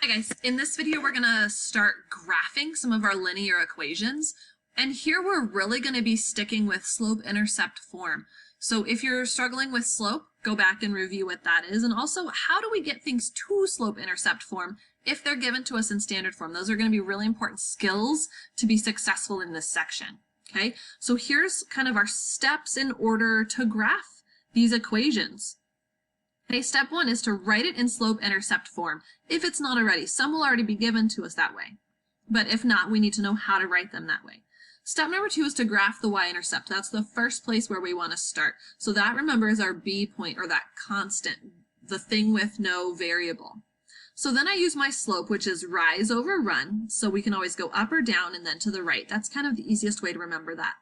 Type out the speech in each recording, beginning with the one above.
Hi guys, in this video we're going to start graphing some of our linear equations, and here we're really going to be sticking with slope-intercept form. So if you're struggling with slope, go back and review what that is, and also how do we get things to slope-intercept form if they're given to us in standard form. Those are going to be really important skills to be successful in this section. Okay, so here's kind of our steps in order to graph these equations. Okay, step one is to write it in slope-intercept form. If it's not already, some will already be given to us that way. But if not, we need to know how to write them that way. Step number two is to graph the y-intercept. That's the first place where we want to start. So that, remember, is our B point, or that constant, the thing with no variable. So then I use my slope, which is rise over run. So we can always go up or down and then to the right. That's kind of the easiest way to remember that.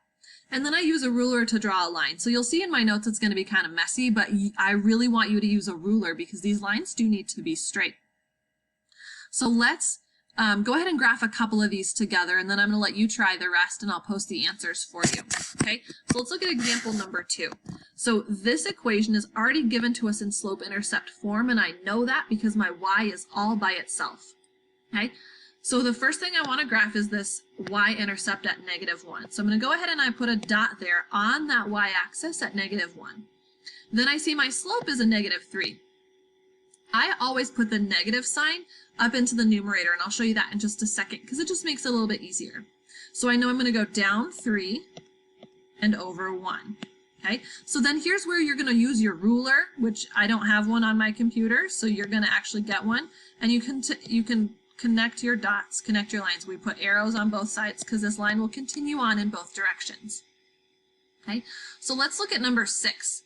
And then I use a ruler to draw a line. So you'll see in my notes it's going to be kind of messy, but I really want you to use a ruler because these lines do need to be straight. So let's go ahead and graph a couple of these together, and then I'm going to let you try the rest and I'll post the answers for you. Okay, so let's look at example number 2. So this equation is already given to us in slope-intercept form, and I know that because my y is all by itself. Okay. So the first thing I want to graph is this y-intercept at -1. So I'm going to go ahead and I put a dot there on that y-axis at -1. Then I see my slope is a -3. I always put the negative sign up into the numerator, and I'll show you that in just a second because it just makes it a little bit easier. So I know I'm going to go down 3 and over 1. Okay, so then here's where you're going to use your ruler, which I don't have one on my computer, so you're going to actually get one, and you can connect your dots, connect your lines. We put arrows on both sides because this line will continue on in both directions. Okay, so let's look at number 6.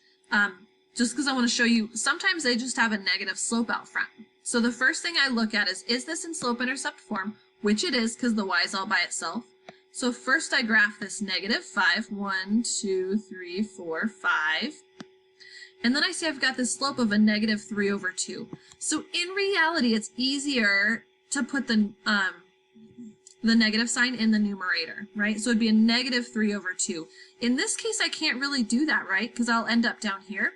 Just because I want to show you, sometimes they just have a negative slope out front. So the first thing I look at is this in slope-intercept form? Which it is because the y is all by itself. So first I graph this -5, 1, 2, 3, 4, 5. And then I see I've got this slope of a -3 over 2. So in reality, it's easier to put the negative sign in the numerator, right? So it'd be a -3 over 2. In this case, I can't really do that, right? Because I'll end up down here.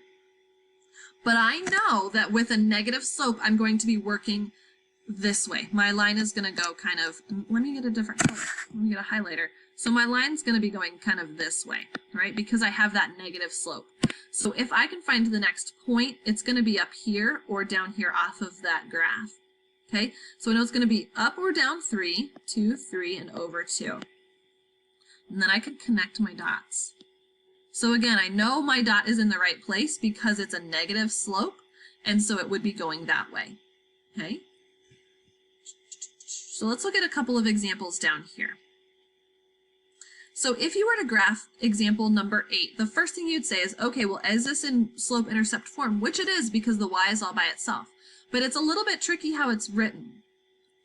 But I know that with a negative slope, I'm going to be working this way. My line is going to go kind of, let me get a different color. Let me get a highlighter. So my line's going to be going kind of this way, right? Because I have that negative slope. So if I can find the next point, it's going to be up here or down here off of that graph. Okay, so I know it's going to be up or down 3, 2, 3, and over 2. And then I can connect my dots. So again, I know my dot is in the right place because it's a negative slope, and so it would be going that way. Okay, so let's look at a couple of examples down here. So if you were to graph example number 8, the first thing you'd say is, okay, well, is this in slope-intercept form? Which it is because the y is all by itself. But it's a little bit tricky how it's written.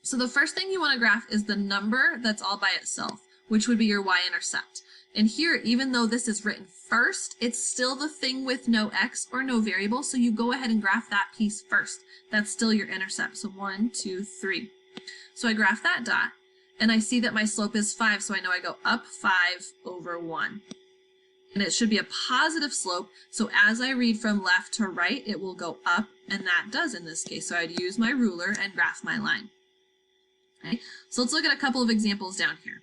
So the first thing you want to graph is the number that's all by itself, which would be your y-intercept. And here, even though this is written first, it's still the thing with no x or no variable, so you go ahead and graph that piece first. That's still your intercept. So 1, 2, 3. So I graph that dot, and I see that my slope is 5, so I know I go up 5 over 1. And it should be a positive slope, so as I read from left to right, it will go up, and that does in this case. So I'd use my ruler and graph my line. Okay, so let's look at a couple of examples down here.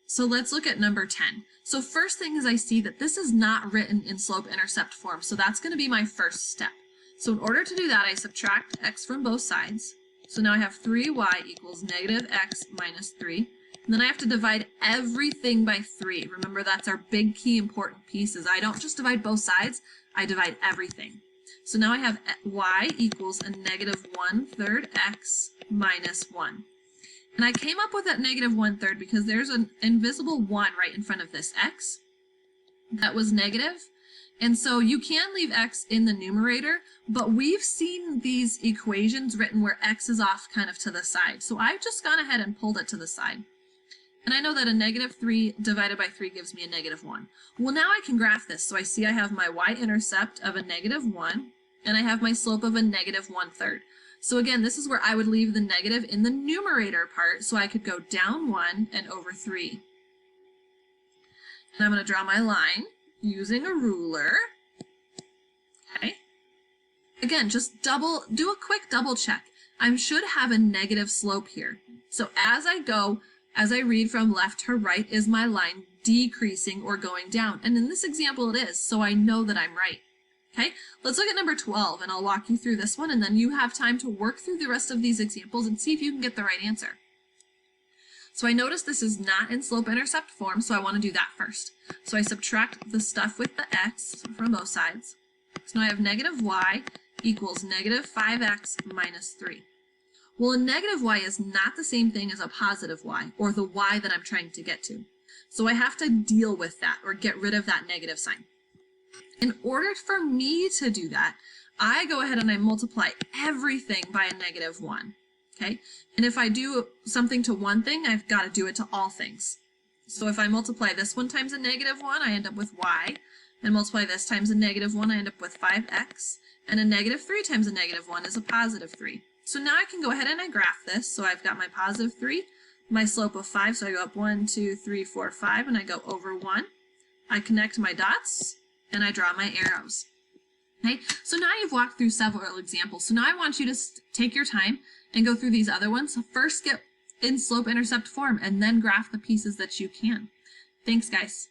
So let's look at number 10. So first thing is I see that this is not written in slope-intercept form, so that's going to be my first step. So in order to do that, I subtract x from both sides. So now I have 3y equals -x minus 3. And then I have to divide everything by 3. Remember, that's our big key important piece is I don't just divide both sides, I divide everything. So now I have y equals a -1/3 x minus 1. And I came up with that -1/3 because there's an invisible 1 right in front of this x. That was negative. And so you can leave x in the numerator, but we've seen these equations written where x is off kind of to the side. So I've just gone ahead and pulled it to the side. And I know that a -3 divided by 3 gives me a -1. Well, now I can graph this. So I see I have my y-intercept of a -1, and I have my slope of a -1/3. So again, this is where I would leave the negative in the numerator part, so I could go down 1 and over 3. And I'm going to draw my line using a ruler. Okay. Again, just do a quick double check. I should have a negative slope here. So as I read from left to right, is my line decreasing or going down? And in this example, it is, so I know that I'm right. Okay, let's look at number 12, and I'll walk you through this one, and then you have time to work through the rest of these examples and see if you can get the right answer. So I notice this is not in slope-intercept form, so I want to do that first. So I subtract the stuff with the x from both sides. So now I have negative y equals negative 5x minus 3. Well, a negative y is not the same thing as a positive y, or the y that I'm trying to get to. So I have to deal with that, or get rid of that negative sign. In order for me to do that, I go ahead and I multiply everything by a negative 1. Okay, and if I do something to one thing, I've got to do it to all things. So if I multiply this one times a negative 1, I end up with y, and multiply this times a negative 1, I end up with 5x, and a negative 3 times a negative 1 is a positive 3. So now I can go ahead and I graph this. So I've got my positive 3, my slope of 5, so I go up 1, 2, 3, 4, 5, and I go over 1. I connect my dots, and I draw my arrows. Okay, so now you've walked through several examples. So now I want you to take your time and go through these other ones. So first get in slope-intercept form, and then graph the pieces that you can. Thanks, guys.